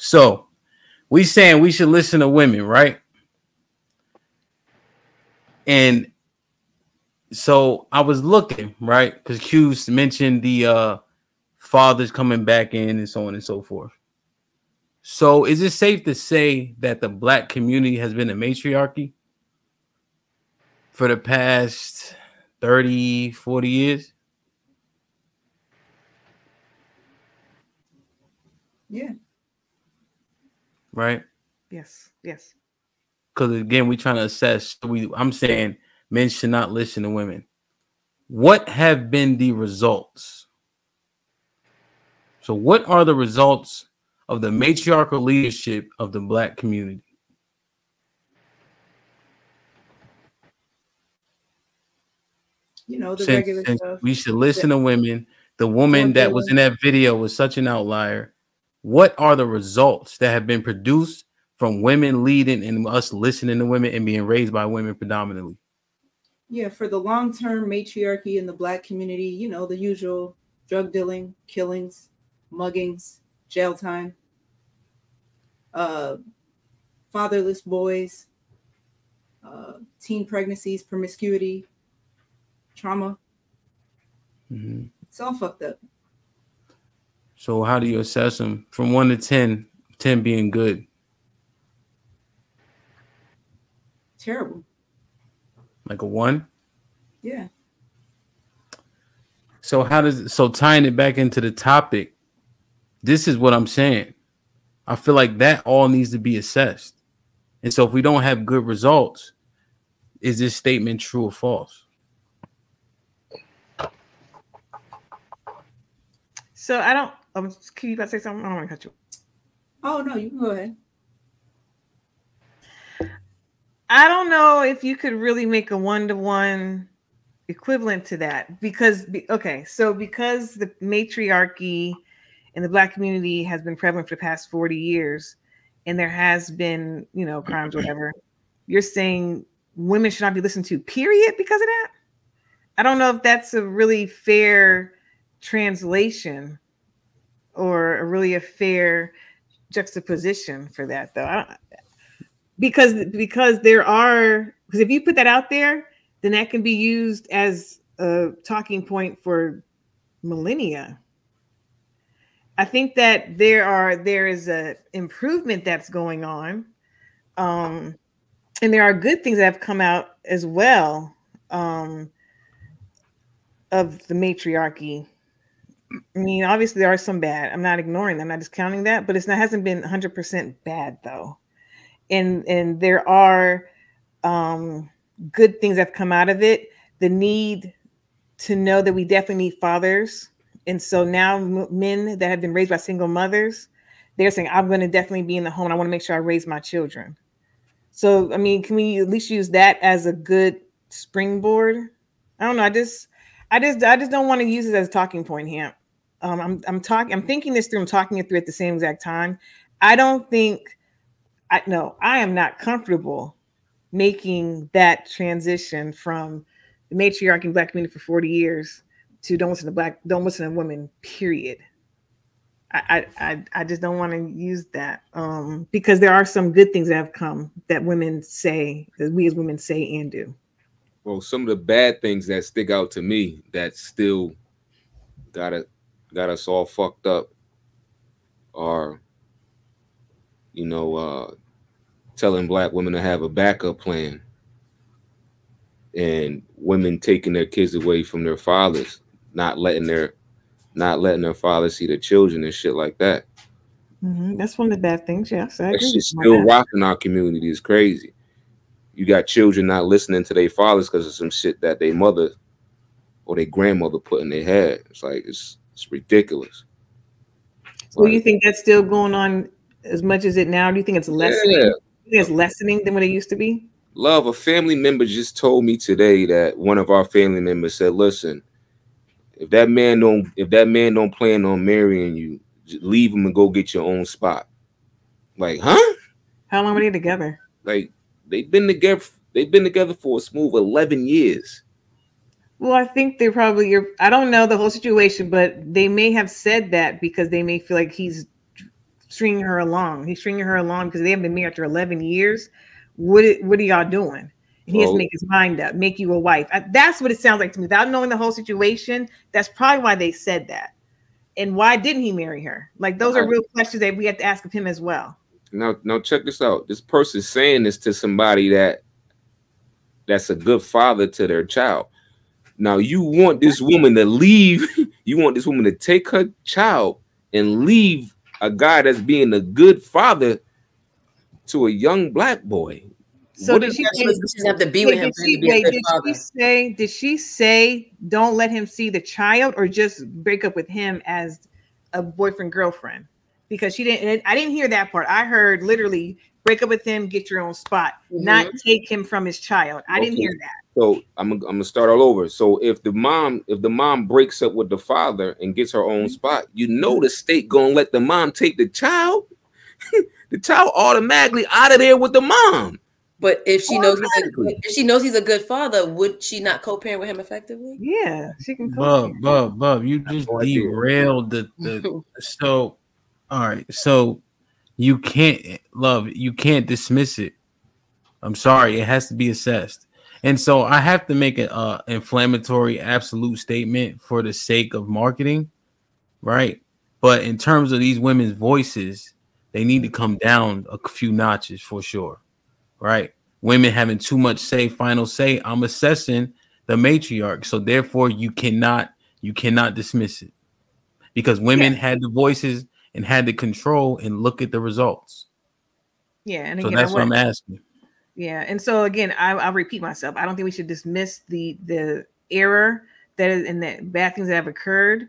So we saying we should listen to women, right? And so I was looking, right? Because Q mentioned the fathers coming back in and so on and so forth. So is it safe to say that the black community has been a matriarchy for the past 30, 40 years? Yeah. Right? Yes. Yes. Because again, we're trying to assess. I'm saying men should not listen to women. What have been the results? So what are the results of the matriarchal leadership of the black community? You know, the regular stuff. We should listen to women. The woman that was in that video was such an outlier. What are the results that have been produced from women leading and us listening to women and being raised by women predominantly? Yeah, for the long-term matriarchy in the black community, you know, the usual drug dealing, killings, muggings, jail time, fatherless boys, teen pregnancies, promiscuity, trauma. Mm-hmm. It's all fucked up. So how do you assess them from 1 to 10, 10 being good? Terrible. Like a 1? Yeah. So tying it back into the topic, this is what I'm saying. I feel like that all needs to be assessed. And so if we don't have good results, is this statement true or false? So I don't. Can you guys say something? I don't want to cut you. Oh no, you can go ahead. I don't know if you could really make a 1-to-1 equivalent to that because the matriarchy in the black community has been prevalent for the past 40 years, and there has been, you know, crimes, whatever. You're saying women should not be listened to, period, because of that? I don't know if that's a really fair translation or a fair juxtaposition for that, though. Because if you put that out there, then that can be used as a talking point for millennia. I think that there is a improvement that's going on, and there are good things that have come out as well of the matriarchy. I mean, obviously there are some bad. I'm not ignoring them. I'm not discounting that, but hasn't been 100% bad though. And there are good things that have come out of it. The need to know that we definitely need fathers. And so now men that have been raised by single mothers, they're saying, I'm going to definitely be in the home. And I want to make sure I raise my children. So, I mean, can we at least use that as a good springboard? I don't know. I just don't want to use it as a talking point here. I'm thinking this through. I'm talking it through at the same exact time. I am not comfortable making that transition from the matriarchy in black community for 40 years to don't listen to women, period. I just don't want to use that because there are some good things that have come that women say, that we as women say and do. Well, some of the bad things that stick out to me that still got us all fucked up are, you know, telling black women to have a backup plan and women taking their kids away from their fathers, not letting their fathers see their children and shit like that. Mm-hmm. That's one of the bad things. Yes, I agree. It's just still rocking our community. Is crazy. You got children not listening to their fathers because of some shit that their mother or their grandmother put in their head. It's like it's ridiculous. So you think that's still going on as much as it now? Do you think it's lessening? Yeah. Do you think it's lessening than what it used to be? Love, a family member just told me today that one of our family members said, "Listen, if that man don't plan on marrying you, just leave him and go get your own spot." Like, huh? How long were they together? Like, they've been together for a smooth 11 years. Well, I think they probably I don't know the whole situation, but they may have said that because they may feel like he's stringing her along. He's stringing her along because they haven't been married for 11 years. What are y'all doing? And he has to make his mind up, make you a wife. That's what it sounds like to me. Without knowing the whole situation, that's probably why they said that. And why didn't he marry her? Like, those are real questions that we have to ask of him as well. Now check this out. This person's saying this to somebody that's a good father to their child. Now you want this woman to leave. You want this woman to take her child and leave a guy that's being a good father to a young black boy. So did she have to be with him? Did she say don't let him see the child, or just break up with him as a boyfriend girlfriend? Because she didn't. I didn't hear that part. I heard literally break up with him, get your own spot, not take him from his child. I didn't hear that. So I'm gonna start all over. So if the mom breaks up with the father and gets her own spot, you know the state gonna let the mom take the child. The child automatically out of there with the mom. But if she knows he's a good father, would she not co-parent with him effectively? Yeah, she can. Bub, you just derailed the. So, all right, so you can't dismiss it. I'm sorry, it has to be assessed. And so I have to make an inflammatory absolute statement for the sake of marketing, right? But in terms of these women's voices, they need to come down a few notches for sure, right? Women having too much final say. I'm assessing the matriarch, so therefore you cannot dismiss it, because women had the voices and had the control, and look at the results. Yeah, and so again, that's what I'm asking. Yeah, and so again, I'll repeat myself. I don't think we should dismiss the error that is and the bad things that have occurred,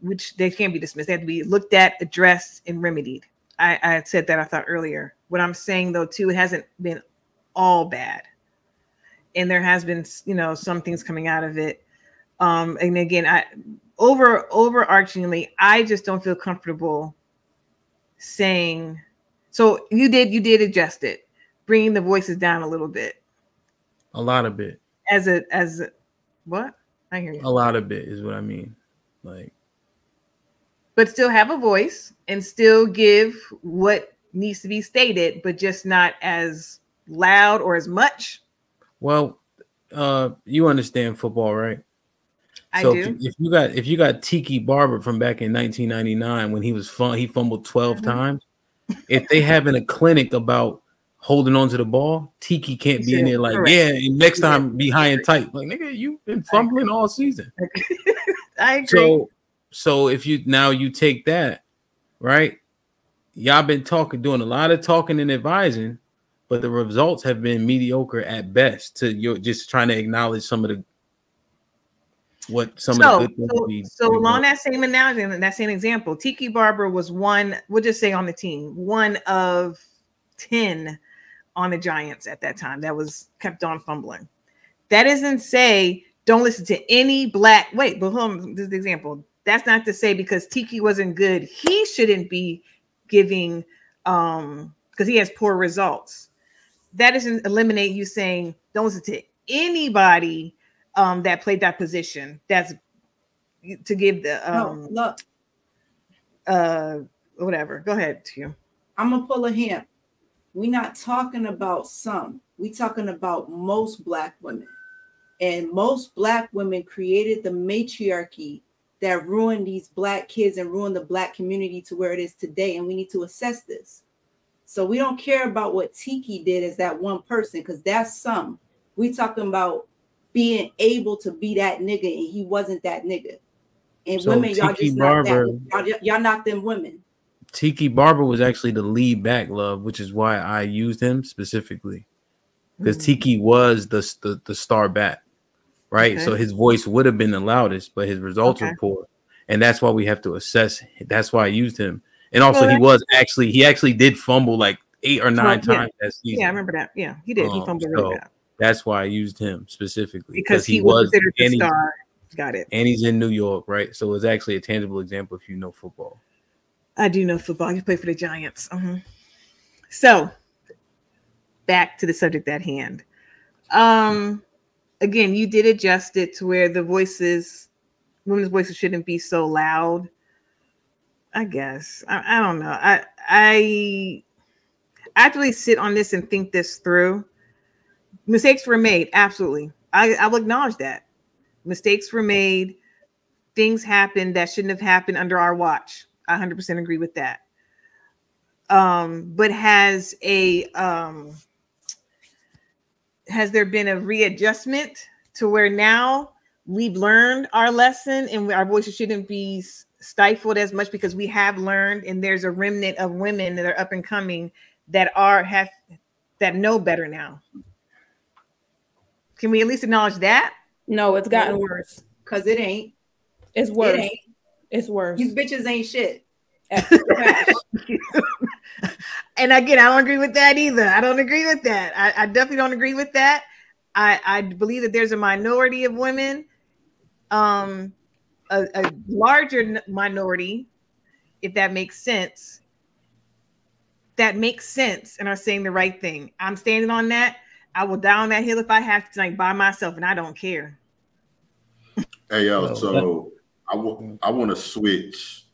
which they can't be dismissed. They have to be looked at, addressed, and remedied. I said that I thought earlier. What I'm saying though too, it hasn't been all bad, and there has been some things coming out of it. And again, overarchingly, I just don't feel comfortable saying. So you did adjust it, bringing the voices down a little bit. A lot of bit. As a what? I hear you. A lot of bit is what I mean. Like, but still have a voice and still give what needs to be stated, but just not as loud or as much. Well, you understand football, right? I so do. If you got Tiki Barber from back in 1999 when he fumbled 12 times. If they having a clinic about holding on to the ball, Tiki can't be in there like, and next time be high and tight. Like, nigga, you've been fumbling all season. I agree. So if you take that, right? Y'all been doing a lot of talking and advising, but the results have been mediocre at best. You're just trying to acknowledge some of the good things. So along that same analogy and that same example, Tiki Barber was one, we'll just say on the team, one of 10 on the Giants at that time that was kept on fumbling. That doesn't say don't listen to any black. Wait, but this is the example. That's not to say because Tiki wasn't good, he shouldn't be giving because he has poor results. That doesn't eliminate you saying don't listen to anybody that played that position. That's to give the whatever. Go ahead, Q. I'm gonna pull a hint. We're not talking about some. We're talking about most black women. And most black women created the matriarchy that ruined these black kids and ruined the black community to where it is today. And we need to assess this. So we don't care about what Tiki did as that one person, because that's some. We talking about being able to be that nigga, and he wasn't that nigga. And so women, y'all just not that. Y'all not them women. Tiki Barber was actually the lead back, love, which is why I used him specifically, because Tiki was the star back, right? Okay. So his voice would have been the loudest, but his results were poor, and that's why we have to assess. That's why I used him, and also he actually did fumble like 8 or 9 times that season. Yeah, I remember that. Yeah, he did. He fumbled really bad. That's why I used him specifically because he was considered the star. Got it. And he's in New York, right? So it's actually a tangible example if you know football. I do know football. You play for the Giants. So back to the subject at hand. Again, you did adjust it to where the women's voices shouldn't be so loud. I guess. I don't know. I actually sit on this and think this through. Mistakes were made. Absolutely. I will acknowledge that. Mistakes were made. Things happened that shouldn't have happened under our watch. I 100% agree with that. But has there been a readjustment to where now we've learned our lesson and our voices shouldn't be stifled as much because we have learned, and there's a remnant of women that are up and coming that know better now? Can we at least acknowledge that? No, it's gotten worse. Because it ain't. It's worse. It ain't. It's worse. These bitches ain't shit. And again, I don't agree with that either. I don't agree with that. I definitely don't agree with that. I believe that there's a minority of women, a larger minority, if that makes sense, and are saying the right thing. I'm standing on that. I will die on that hill if I have to tonight by myself, and I don't care. Hey, yo, so I want to switch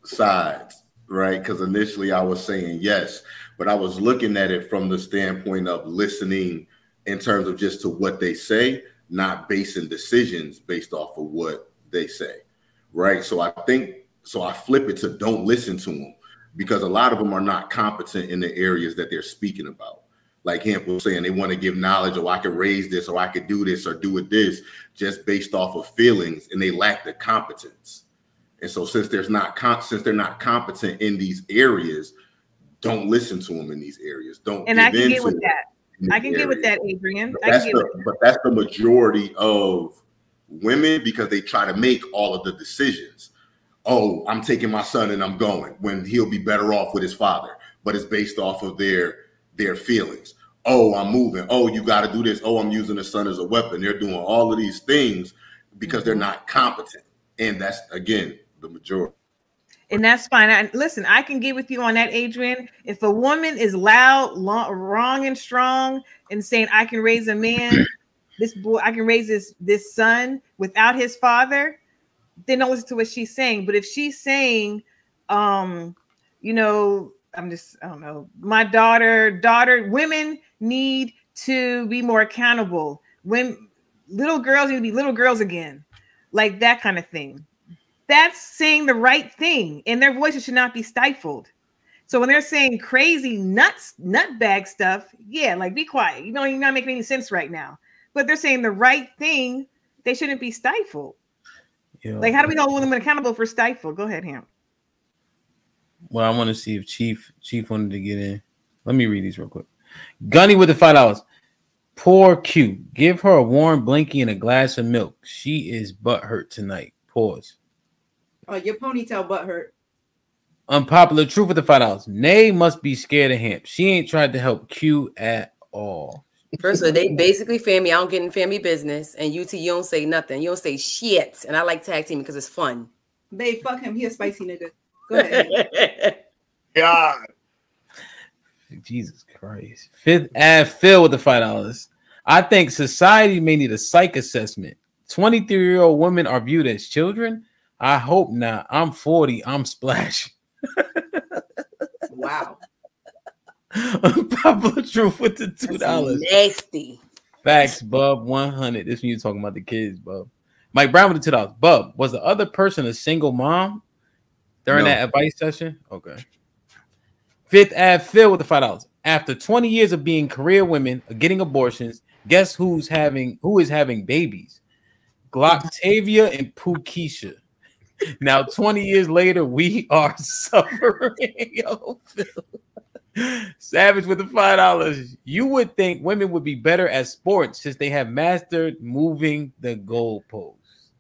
sides, right? Because initially I was saying yes, but I was looking at it from the standpoint of listening in terms of just to what they say, not basing decisions based off of what they say, right? So I flip it to don't listen to them, because a lot of them are not competent in the areas that they're speaking about. Like Hemp was saying, they want to give knowledge, or I could raise this, or I could do this, or do it this, just based off of feelings, and they lack the competence. And so since they're not competent in these areas, don't listen to them in these areas. And I can get with that. I can get with that, Adrian. But that's the majority of women, because they try to make all of the decisions. Oh, I'm taking my son and I'm going, when he'll be better off with his father. But it's based off of their feelings. Oh, I'm moving. Oh, you got to do this. Oh, I'm using the son as a weapon. They're doing all of these things because they're not competent. And that's, again, the majority. And that's fine. Listen, I can get with you on that, Adrian. If a woman is loud, wrong, and strong, and saying, I can raise a man, I can raise this son without his father, then don't listen to what she's saying. But if she's saying, I don't know, my daughter, women need to be more accountable. When little girls need to be little girls again, like that kind of thing. That's saying the right thing, and their voices should not be stifled. So when they're saying crazy nutbag stuff, yeah, like be quiet. You're not making any sense right now. But they're saying the right thing, they shouldn't be stifled. Yeah. Like, how do we know women are accountable for stifle? Go ahead, Ham. Well, I want to see if Chief wanted to get in. Let me read these real quick. Gunny with the $5. Poor Q. Give her a warm blankie and a glass of milk. She is butthurt tonight. Pause. Oh, your ponytail butt hurt. Unpopular truth with the $5. Nay must be scared of Hamp. She ain't tried to help Q at all. First of all, they basically family. I don't get in family business. And you don't say nothing. You don't say shit. And I like tag teaming because it's fun. Babe, fuck him. He a spicy nigga. Go ahead. God. Jesus Christ. Fifth Ave Phil with the $5. I think society may need a psych assessment. 23-year-old women are viewed as children. I hope not. I'm 40. I'm splash. Wow. Unpopular truth with the $2. That's nasty. Facts, Bub. 100. This when you're talking about the kids, Bub. Mike Brown with the $2. Bub, was the other person a single mom during that advice session? Okay. Fifth Ave Phil with the $5. After 20 years of being career women, getting abortions, guess who is having babies? Gloctavia and Pookeisha. Now, 20 years later, we are suffering. Yo, Phil. Savage with the $5. You would think women would be better at sports since they have mastered moving the goalposts.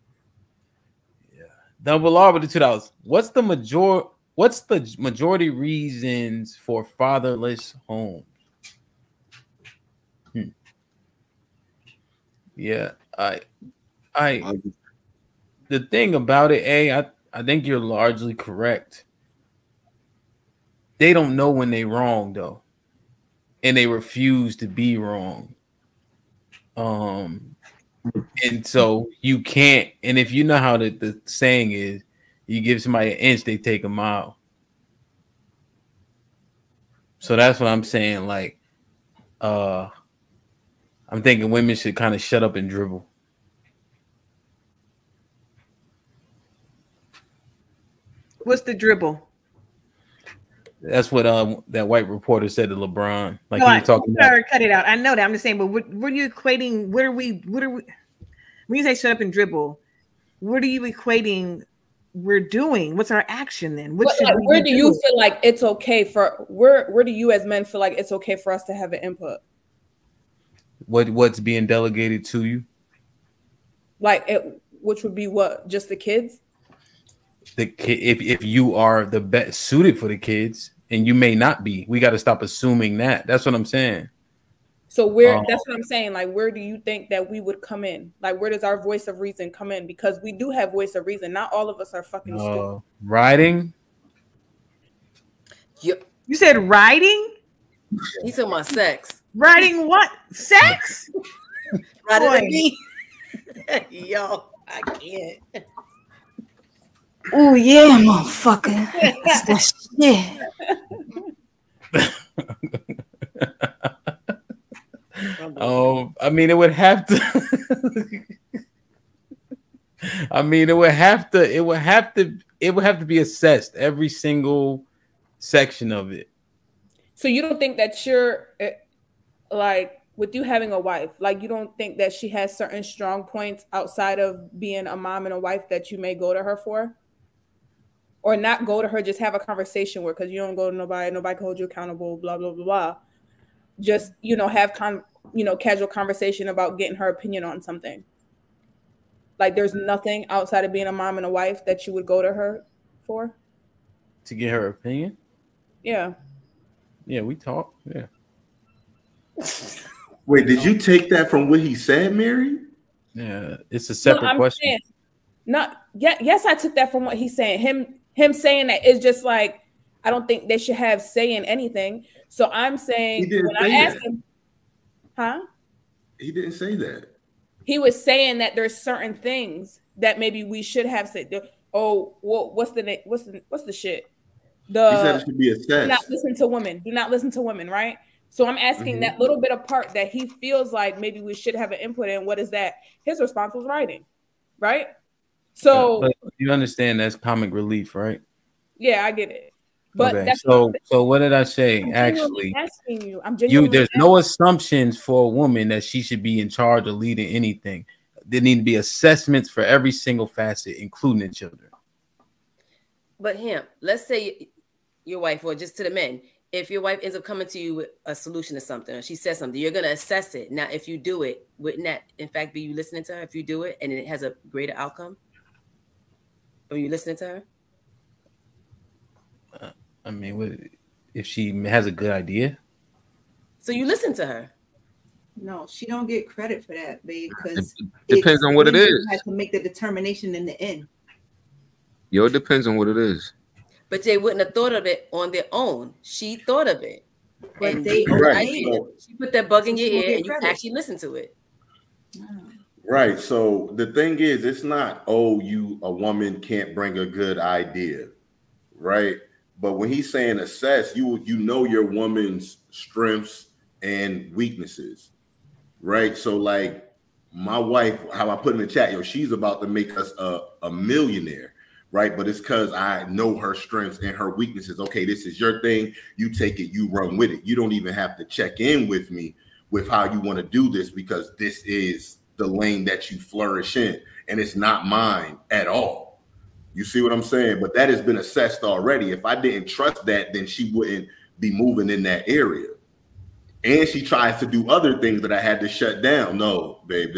Yeah. Double R with the $2. What's the majority reasons for fatherless homes? Yeah, the thing about it, I think you're largely correct. They don't know when they're wrong, though. And they refuse to be wrong. And so you can't, and if you know how the saying is, You give somebody an inch, they take a mile. So that's what I'm saying. Like, I'm thinking women should kind of shut up and dribble. What's the dribble? That's what that white reporter said to LeBron. Like, No, he was talking about. Cut it out. I know that. I'm just saying, but what are you equating? What are we? When you say shut up and dribble, what are you equating? We're doing? What's our action then? What should where do you feel like it's okay for? Where do you as men feel like it's okay for us to have an input? What's being delegated to you? Like which would be what? Just the kids? If you are the best suited for the kids, and you may not be, we got to stop assuming that. That's what I'm saying. So that's what I'm saying. Like, where do you think that we would come in? Like, where does our voice of reason come in? Because we do have voice of reason. Not all of us are fucking stupid. Riding. You said riding? He's talking about sex. Riding what? Sex? Riding me. Yo, I can't. Oh yeah, motherfucker. That's that shit. I mean, it would have to. I mean, it would have to be assessed, every single section of it. So you don't think that you're like, with you having a wife, like, you don't think that she has certain strong points outside of being a mom and a wife that you may go to her for? Or not go to her, just have a conversation with, because you don't go to nobody can hold you accountable, blah, blah, blah, blah. Just, have casual conversation about getting her opinion on something. Like, there's nothing outside of being a mom and a wife that you would go to her for? To get her opinion? Yeah. Yeah, we talk. Yeah. Wait, did you take that from what he said, Mary? Yeah, it's a separate question. Yes, I took that from what he's saying. Him saying that is just like, I don't think they should have say in anything. So I'm saying, when I asked him, he didn't say that. He was saying that there's certain things that maybe we should have said. Oh, well, what's the shit? He said it should be assessed. Do not listen to women. Do not listen to women, right? So I'm asking that little bit of part that he feels like maybe we should have an input in. What is that? His response was writing, right? So but you understand that's comic relief, right? Yeah, I get it. But okay, so what did I say? Actually, there's no assumptions for a woman that she should be in charge or leading anything. There need to be assessments for every single facet, including the children. But let's say your wife, or just to the men, if your wife ends up coming to you with a solution to something, or she says something, you're gonna assess it. Now, if you do it, wouldn't that in fact be you listening to her? If you do it and it has a greater outcome, are you listening to her? I mean, if she has a good idea? So you listen to her? No, she don't get credit for that, babe, because it depends on what it is. Has to make the determination in the end. It depends on what it is. But they wouldn't have thought of it on their own. She thought of it. But and she put that bug in your ear and you actually listen to it. Right. So the thing is, it's not, a woman can't bring a good idea. Right. But when he's saying assess, you know your woman's strengths and weaknesses. Right. So like my wife, how I put in the chat, she's about to make us a millionaire. Right. But it's because I know her strengths and her weaknesses. Okay, this is your thing. You take it, you run with it. You don't even have to check in with me with how you want to do this, because this is the lane that you flourish in. And it's not mine at all. You see what I'm saying? But that has been assessed already. If I didn't trust that, then she wouldn't be moving in that area. And she tries to do other things that I had to shut down. No, babe,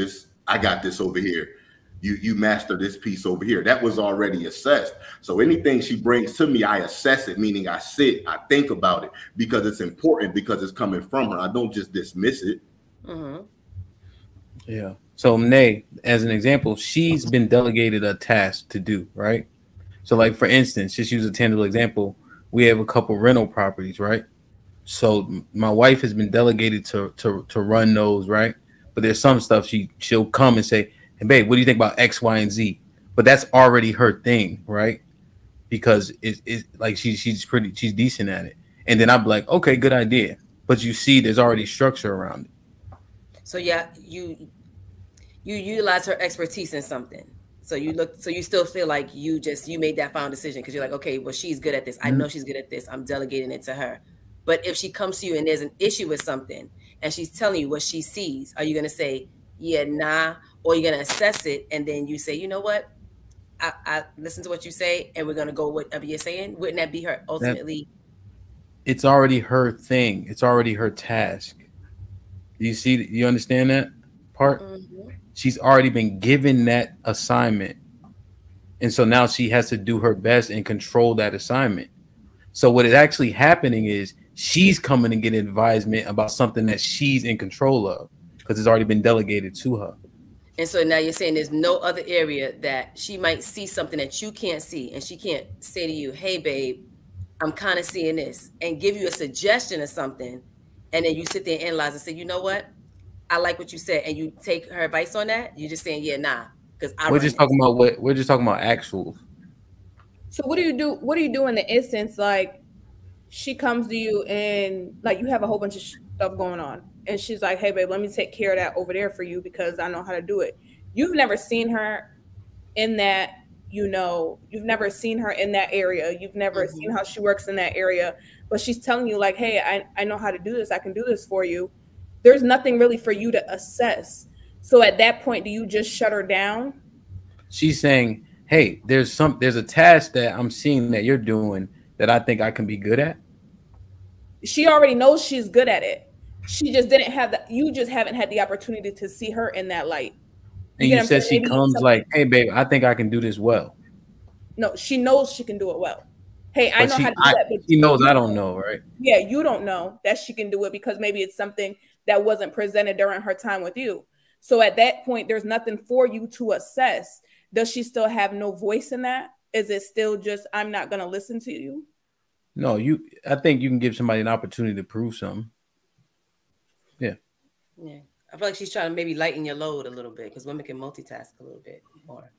I got this over here. You master this piece over here. That was already assessed. So anything she brings to me, I assess it, meaning I sit, I think about it, because it's important, because it's coming from her. I don't just dismiss it. Mm-hmm. Yeah. So Nay, as an example, she's been delegated a task to do, right? So like, for instance, just use a tangible example. We have a couple rental properties, right? So my wife has been delegated to run those, right? But there's some stuff she'll come and say, hey, babe, what do you think about X, Y, and Z? But that's already her thing, right? because it's like she's decent at it. And then I'd be like, okay, good idea. But you see, there's already structure around it. So yeah, you utilize her expertise in something. So you still feel like you made that final decision because you're like, okay, well, she's good at this. I know she's good at this. I'm delegating it to her. But if she comes to you and there's an issue with something and she's telling you what she sees, are you going to say, yeah, nah, or you're going to assess it and then you say, you know what? I listen to what you say and we're going to go with whatever you're saying. Wouldn't that be her ultimately? It's already her thing. It's already her task. You understand that part? Mm-hmm. She's already been given that assignment. And so now she has to do her best and control that assignment. So what is actually happening is she's coming to get advisement about something that she's in control of because it's already been delegated to her. And so now you're saying there's no other area that she might see something that you can't see. And she can't say to you, hey, babe, I'm kind of seeing this, and give you a suggestion or something. And then you sit there and analyze and say, you know what? I like what you said. And you take her advice on that. You're just saying, yeah, nah. Because we're just talking about actual. So what do you do? What do you do in the instance like she comes to you and like you have a whole bunch of stuff going on and she's like, hey, babe, let me take care of that over there for you because I know how to do it. You've never seen her in that, you've never seen her in that area. You've never seen how she works in that area, but she's telling you like, hey, I know how to do this. I can do this for you. There's nothing really for you to assess. So at that point, do you just shut her down? She's saying, hey, there's a task that I'm seeing that you're doing that I think I can be good at. She already knows she's good at it. She just didn't have that. You just haven't had the opportunity to see her in that light. And you said she comes like, hey, babe, I think I can do this well. No, she knows she can do it well. Hey, I know how to do that. But she knows I don't know, right? Yeah, you don't know that she can do it because maybe it's something that wasn't presented during her time with you. So at that point, there's nothing for you to assess. Does she still have no voice in that? Is it still just, I'm not going to listen to you? No, I think you can give somebody an opportunity to prove something. Yeah. Yeah. I feel like she's trying to maybe lighten your load a little bit because women can multitask a little bit more.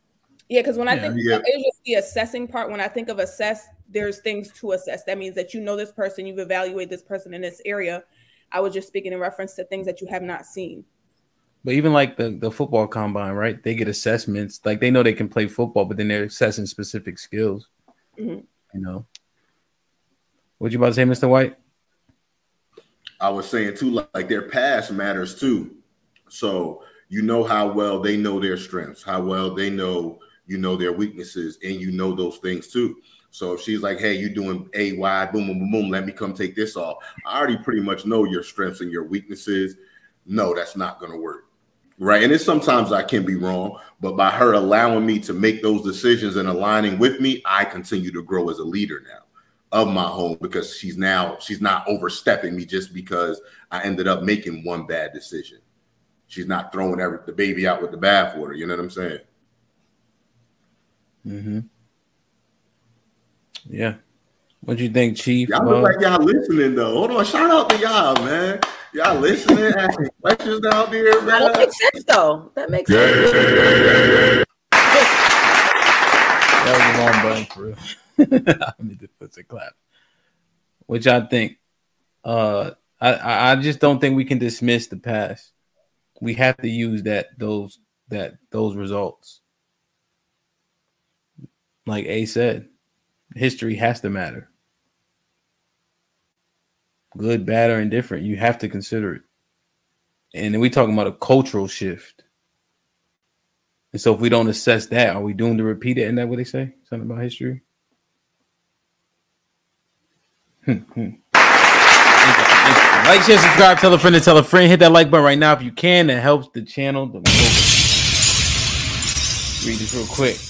Yeah, because when I think it's just the assessing part, when I think of assess, there's things to assess. That means that you know this person, you've evaluated this person in this area. I was just speaking in reference to things that you have not seen. But even like the football combine, right? They get assessments. Like they know they can play football, but then they're assessing specific skills. Mm-hmm. You know. What you about to say, Mr. White? I was saying too, like their past matters too. So you know how well they know their strengths, how well they know their weaknesses, and you know those things too. So if she's like, hey, you doing A, Y, boom, boom, boom, boom, let me come take this off. I already pretty much know your strengths and your weaknesses. No, that's not going to work. Right. And it's sometimes I can be wrong, but by her allowing me to make those decisions and aligning with me, I continue to grow as a leader now of my home because she's not overstepping me just because I ended up making one bad decision. She's not throwing the baby out with the bathwater. You know what I'm saying? Mm-hmm. Yeah. What do you think, Chief? Y'all look like y'all listening though. Hold on, shout out to y'all, man. Y'all listening, asking questions out there, man. That makes sense, though. That makes sense. That was a long button for real. I need to put a clap. Which I think, I just don't think we can dismiss the past. We have to use those results. Like A said, history has to matter. Good, bad, or indifferent. You have to consider it. And then we're talking about a cultural shift. And so if we don't assess that, are we doomed to repeat it? Isn't that what they say? Something about history? Like, share, subscribe, tell a friend to tell a friend. Hit that like button right now if you can. That helps the channel. Read this real quick.